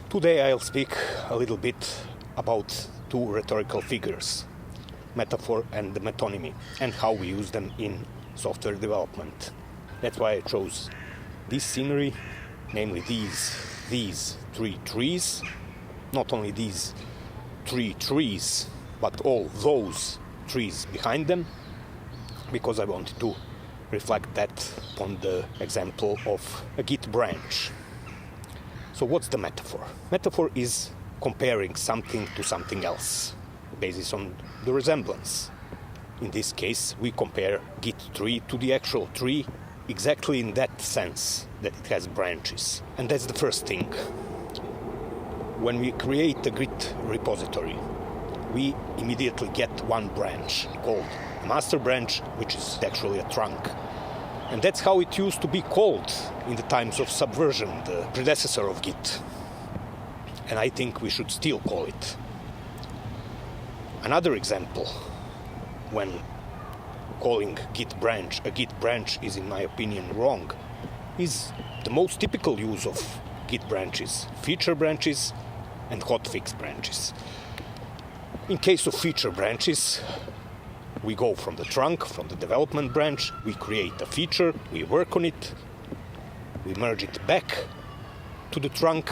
Today I'll speak a little bit about two rhetorical figures, metaphor and the metonymy, and how we use them in software development. That's why I chose this scenery, namely these three trees, not only these three trees, but all those trees behind them, because I wanted to reflect that on the example of a Git branch. So what's the metaphor? Metaphor is comparing something to something else, based on the resemblance. In this case, we compare Git tree to the actual tree exactly in that sense, that it has branches. And that's the first thing. When we create a Git repository, we immediately get one branch called a master branch, which is actually a trunk. And that's how it used to be called in the times of Subversion, the predecessor of Git. And I think we should still call it. Another example, when calling Git branch a Git branch is, in my opinion, wrong, is the most typical use of Git branches, feature branches and hotfix branches. In case of feature branches, we go from the trunk, from the development branch, we create a feature, we work on it, we merge it back to the trunk,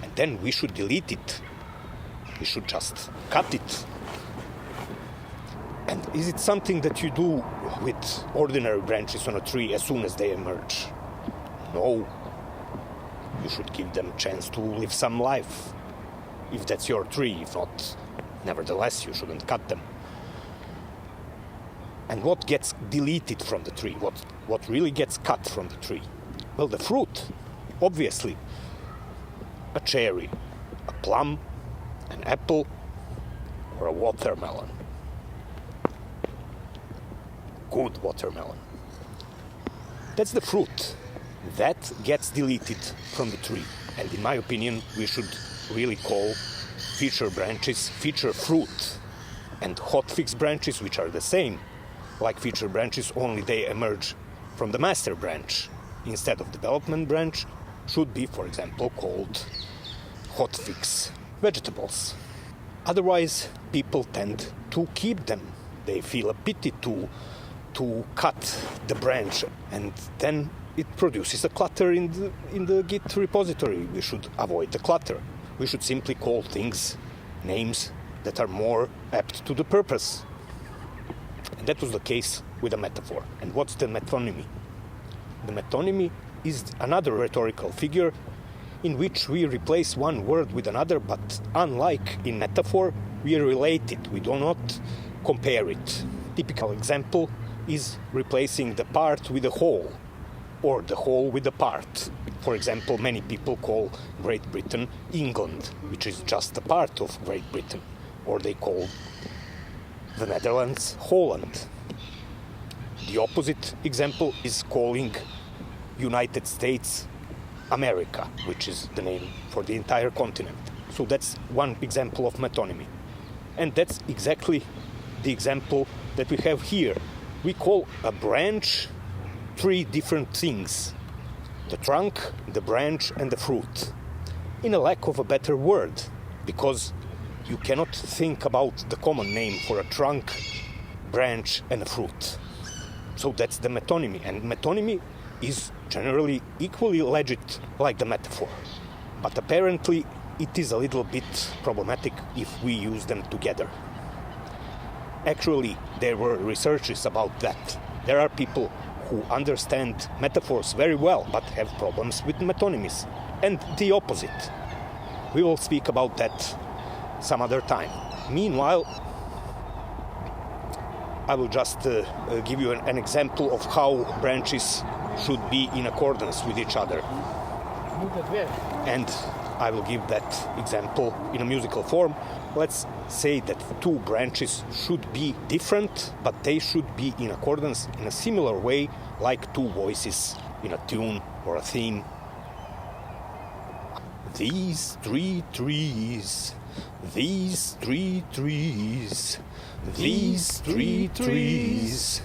and then we should delete it. We should just cut it. And is it something that you do with ordinary branches on a tree as soon as they emerge? No. You should give them a chance to live some life, if that's your tree. If not, nevertheless, you shouldn't cut them. And what gets deleted from the tree? What really gets cut from the tree? Well, the fruit, obviously. A cherry, a plum, an apple, or a watermelon. Good watermelon. That's the fruit. That gets deleted from the tree. And in my opinion, we should really call feature branches feature fruit. And hotfix branches, which are the same, like feature branches, only they emerge from the master branch instead of development branch, should be, for example, called hotfix vegetables. Otherwise, people tend to keep them. They feel a pity to cut the branch, and then it produces a clutter in the Git repository. We should avoid the clutter. We should simply call things names that are more apt to the purpose. And that was the case with a metaphor. And what's the metonymy? The metonymy is another rhetorical figure in which we replace one word with another, but unlike in metaphor, we relate it. We do not compare it. Typical example is replacing the part with the whole, or the whole with the part. For example, many people call Great Britain England, which is just a part of Great Britain, or they call the Netherlands Holland. The opposite example is calling United States America, which is the name for the entire continent. So that's one example of metonymy. And that's exactly the example that we have here. We call a branch three different things: the trunk, the branch, and the fruit, in a lack of a better word, because you cannot think about the common name for a trunk, branch, and a fruit. So that's the metonymy. And metonymy is generally equally legit like the metaphor. But apparently it is a little bit problematic if we use them together. Actually, there were researches about that. There are people who understand metaphors very well, but have problems with metonymies. And the opposite. We will speak about that some other time. Meanwhile, I will just give you an example of how branches should be in accordance with each other. And I will give that example in a musical form. Let's say that two branches should be different, but they should be in accordance in a similar way, like two voices in a tune or a theme. These three trees, these three trees, these three trees,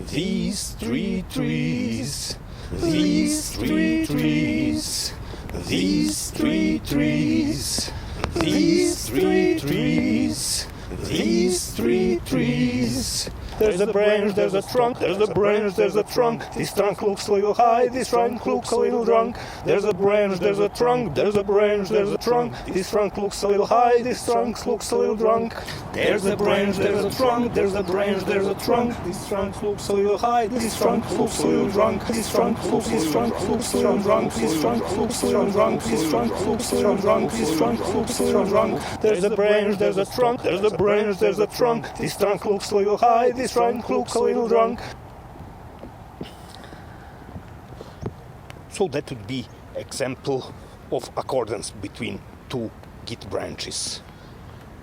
these three trees, these three trees, These three trees, these three trees, these three trees. There's a branch, there's a trunk, there's a branch, there's a trunk. This trunk looks a little high, this trunk looks a little drunk. There's a branch, there's a trunk, there's a branch, there's a trunk. This trunk looks a little high, this trunk looks a little drunk. There's a branch, there's a trunk, there's a branch, there's a trunk. This trunk looks a little high, this trunk looks a little drunk. This trunk looks a little drunk, this trunk looks a little drunk, this trunk looks a little drunk, this trunk looks a little drunk. There's a branch, there's a trunk, there's a branch, there's a trunk. This trunk looks a little high, this trunk looks a little drunk. So that would be example of accordance between two Git branches.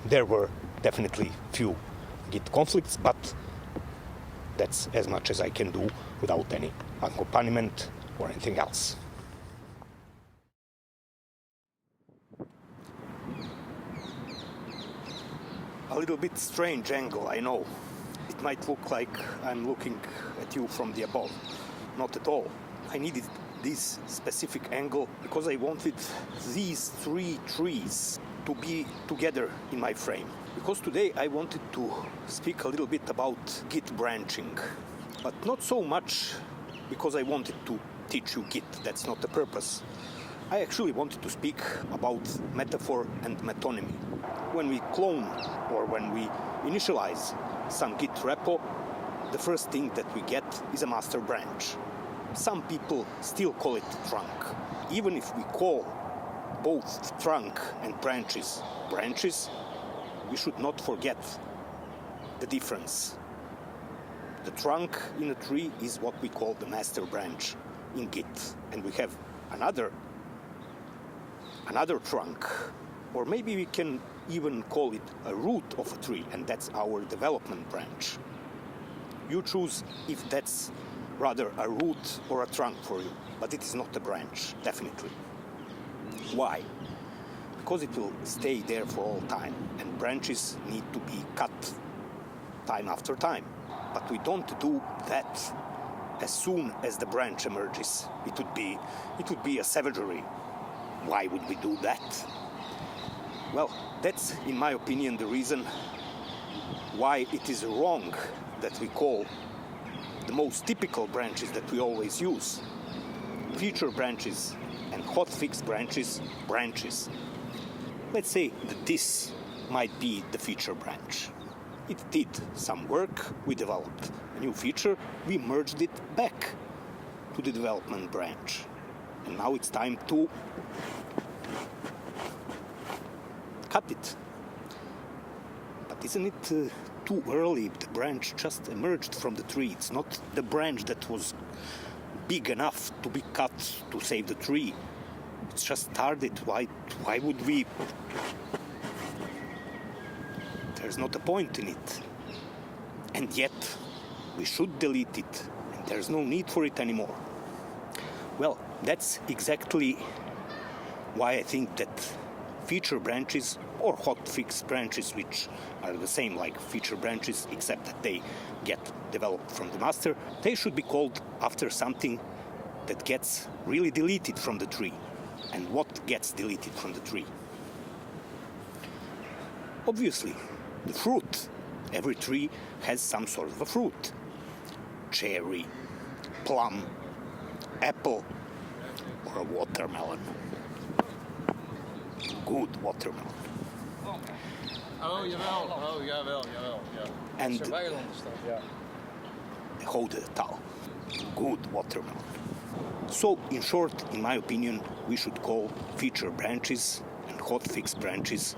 There were definitely few Git conflicts, but that's as much as I can do without any accompaniment or anything else. A little bit strange angle, I know. It might look like I'm looking at you from the above. Not at all. I needed this specific angle because I wanted these three trees to be together in my frame. Because today I wanted to speak a little bit about Git branching, but not so much because I wanted to teach you Git. That's not the purpose. I actually wanted to speak about metaphor and metonymy. When we clone or when we initialize some Git repo, the first thing that we get is a master branch. Some people still call it trunk. Even if we call both trunk and branches branches, we should not forget the difference. The trunk in a tree is what we call the master branch in Git, and we have another trunk, or maybe we can even call it a root of a tree, and that's our development branch. You choose if that's rather a root or a trunk for you, but it is not a branch, definitely. Why? Because it will stay there for all time, and branches need to be cut time after time. But we don't do that as soon as the branch emerges. It would be a savagery. Why would we do that? Well, that's, in my opinion, the reason why it is wrong that we call the most typical branches that we always use, feature branches and hotfix branches, branches. Let's say that this might be the feature branch. It did some work, we developed a new feature, we merged it back to the development branch. And now it's time to cut it. But isn't it too early? The branch just emerged from the tree. It's not the branch that was big enough to be cut to save the tree. It's just started. Why would we? There's not a point in it. And yet, we should delete it. And there's no need for it anymore. Well, that's exactly why I think that feature branches or hotfix branches, which are the same like feature branches except that they get developed from the master, they should be called after something that gets really deleted from the tree. And what gets deleted from the tree? Obviously, the fruit. Every tree has some sort of a fruit. Cherry, plum, apple, or a watermelon. Good watermelon. Oh, jawel. Oh, jawel. Ja. And Zo'n weilandenstad, ja. Rode taal. Good watermelon. So, in short, in my opinion, we should call feature branches and hotfix branches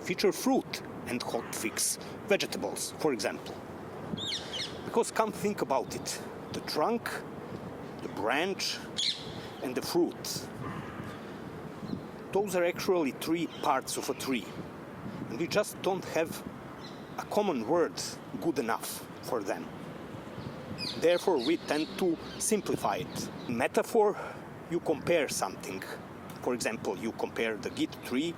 feature fruit and hotfix vegetables, for example. Because come think about it, the trunk, the branch, and the fruit, those are actually three parts of a tree. And we just don't have a common word good enough for them. Therefore, we tend to simplify it. Metaphor, you compare something. For example, you compare the Git tree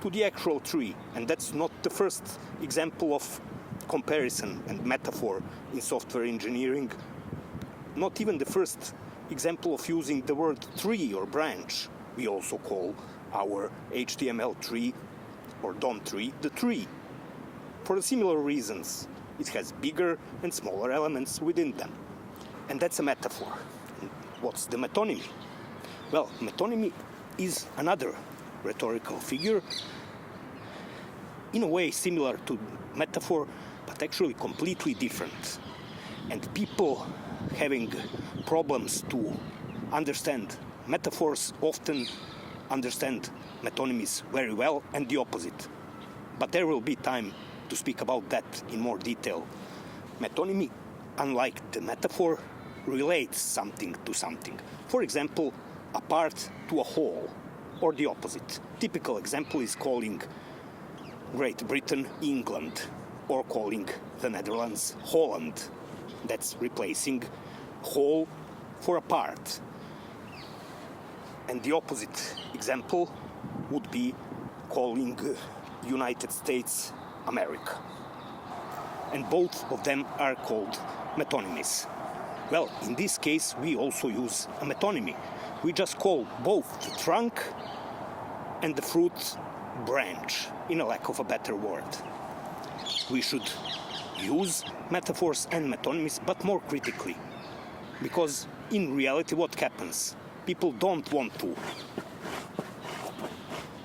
to the actual tree. And that's not the first example of comparison and metaphor in software engineering. Not even the first example of using the word tree or branch, we also call our HTML tree or DOM tree the tree. For similar reasons, it has bigger and smaller elements within them. And that's a metaphor. What's the metonymy? Well, metonymy is another rhetorical figure, in a way similar to metaphor, but actually completely different. And people having problems to understand metaphors often understand metonymies very well, and the opposite. But there will be time to speak about that in more detail. Metonymy, unlike the metaphor, relates something to something. For example, a part to a whole, or the opposite. Typical example is calling Great Britain England, or calling the Netherlands Holland. That's replacing whole for a part. And the opposite example would be calling United States America. And both of them are called metonymies. Well, in this case, we also use a metonymy. We just call both the trunk and the fruit branch, in a lack of a better word. We should use metaphors and metonymies, but more critically. Because in reality, what happens? People don't want to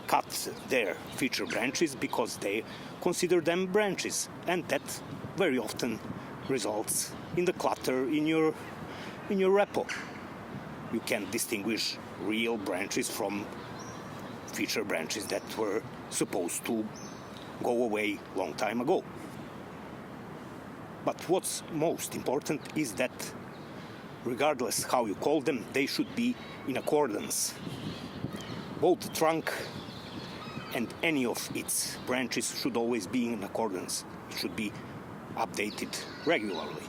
cut their feature branches because they consider them branches, and that very often results in the clutter in your repo. You can't distinguish real branches from feature branches that were supposed to go away long time ago. But what's most important is that regardless how you call them, they should be in accordance. Both the trunk and any of its branches should always be in accordance. It should be updated regularly.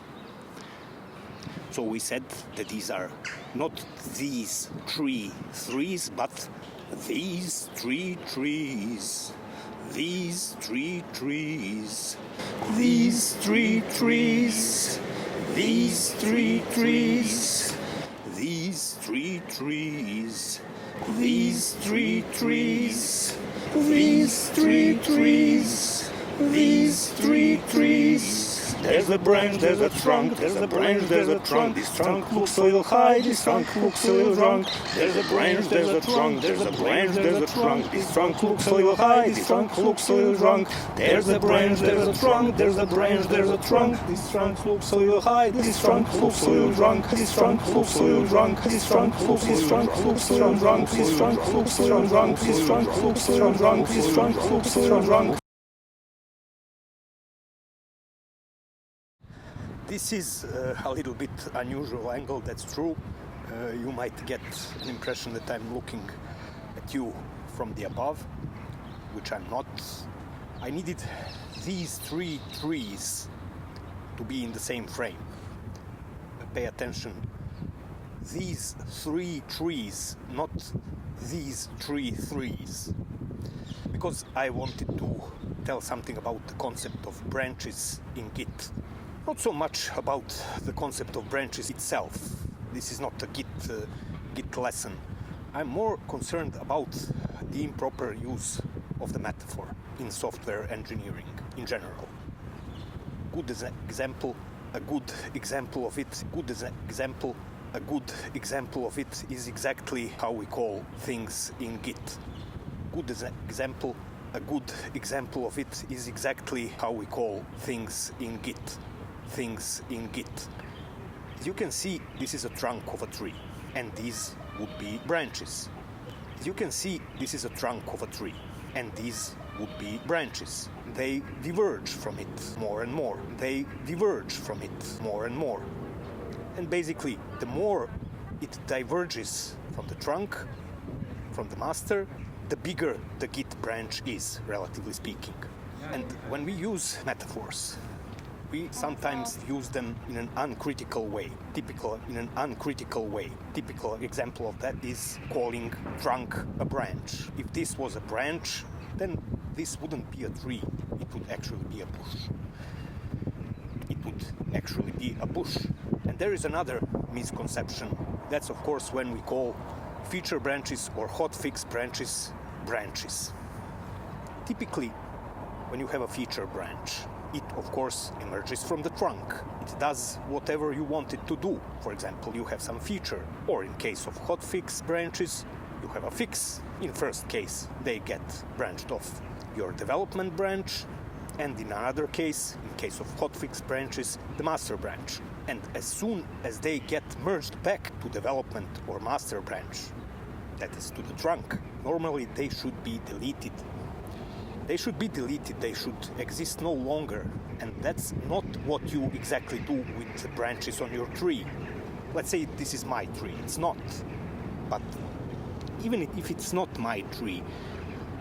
So we said that these are not these 3 trees, but these 3 trees. These 3 trees. These 3 trees. These 3 trees. These 3 trees. These 3 trees. These 3 trees. These 3 trees. There's a branch, there's a trunk, there's a branch, there's a trunk. This trunk looks a little high, this trunk looks a little drunk. There's a branch, there's a trunk, there's a branch, there's a trunk. This trunk looks a little high, this trunk looks a little drunk. There's a branch, there's a trunk, there's a branch, there's a trunk. This trunk looks a little high, this trunk looks a little drunk. This trunk looks a little drunk. This trunk looks a little drunk. This trunk looks a little drunk. This trunk looks a little drunk. This trunk looks a little drunk. This is a little bit unusual angle, that's true. You might get an impression that I'm looking at you from the above, which I'm not. I needed these 3 trees to be in the same frame. Pay attention. These 3 trees, not these 3 trees. Because I wanted to tell something about the concept of branches in Git. Not so much about the concept of branches itself. This is not a Git lesson. I'm more concerned about the improper use of the metaphor in software engineering in general. A good example of it is exactly how we call things in Git. A good example of it is exactly how we call things in Git. As you can see, this is a trunk of a tree, and these would be branches. As you can see, this is a trunk of a tree, and these would be branches. They diverge from it more and more. And basically, the more it diverges from the trunk, from the master, the bigger the Git branch is, relatively speaking. And when we use metaphors, we sometimes use them in an uncritical way. Typical example of that is calling trunk a branch. If this was a branch, then this wouldn't be a tree. It would actually be a bush. And there is another misconception That's of course when we call feature branches or hotfix branches branches. Typically, when you have a feature branch, it of course emerges from the trunk. It does whatever you want it to do. For example, you have some feature, or in case of hotfix branches, you have a fix. In first case, they get branched off your development branch, and in another case, in case of hotfix branches, the master branch. And as soon as they get merged back to development or master branch, that is to the trunk, normally they should be deleted. They should be deleted, they should exist no longer, and that's not what you exactly do with the branches on your tree. Let's say this is my tree, it's not. But even if it's not my tree,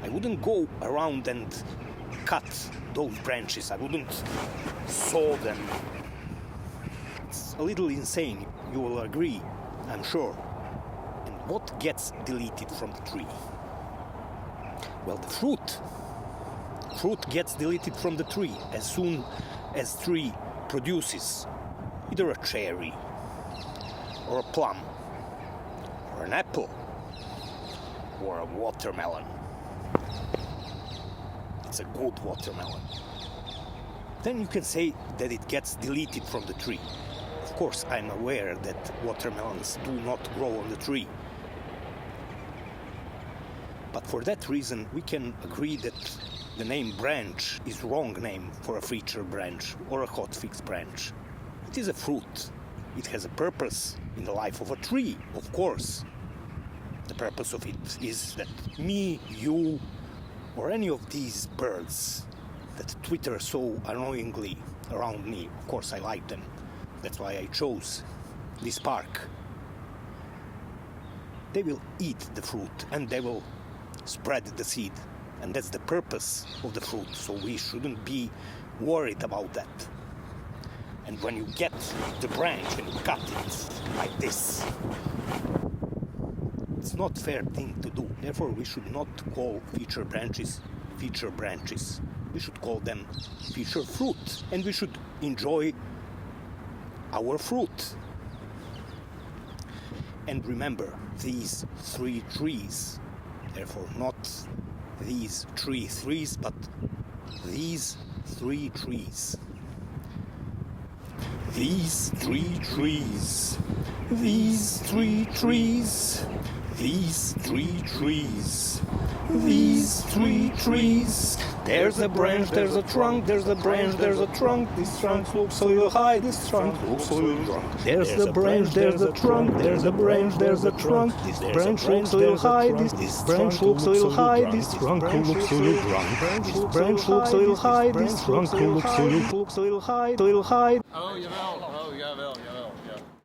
I wouldn't go around and cut those branches, I wouldn't saw them. It's a little insane, you will agree, I'm sure. And what gets deleted from the tree? Well, the fruit. Fruit gets deleted from the tree as soon as tree produces either a cherry, or a plum, or an apple, or a watermelon. It's a good watermelon. Then you can say that it gets deleted from the tree. Of course, I'm aware that watermelons do not grow on the tree. But for that reason, we can agree that the name branch is wrong name for a feature branch or a hotfix branch. It is a fruit. It has a purpose in the life of a tree, of course. The purpose of it is that me, you, or any of these birds that twitter so annoyingly around me, of course I like them. That's why I chose this park. They will eat the fruit and they will spread the seed. And that's the purpose of the fruit, so we shouldn't be worried about that. And when you get the branch and you cut it like this, it's not a fair thing to do. Therefore, we should not call feature branches feature branches. We should call them feature fruit, and we should enjoy our fruit. And remember, these three trees, therefore not these 3 trees, but these 3 trees. These 3 trees. These 3 trees. These 3 trees. These 3 trees. There's a branch, there's a trunk, there's a branch, there's a trunk. This trunk looks a little high, this trunk looks a little drunk. There's the branch, there's a trunk, there's a branch, there's a trunk. This branch looks a little high, this branch looks a little high, this trunk looks a little drunk. This branch looks a little high, this trunk looks a little high, little high. Oh, jawel, oh, jawel, jawel.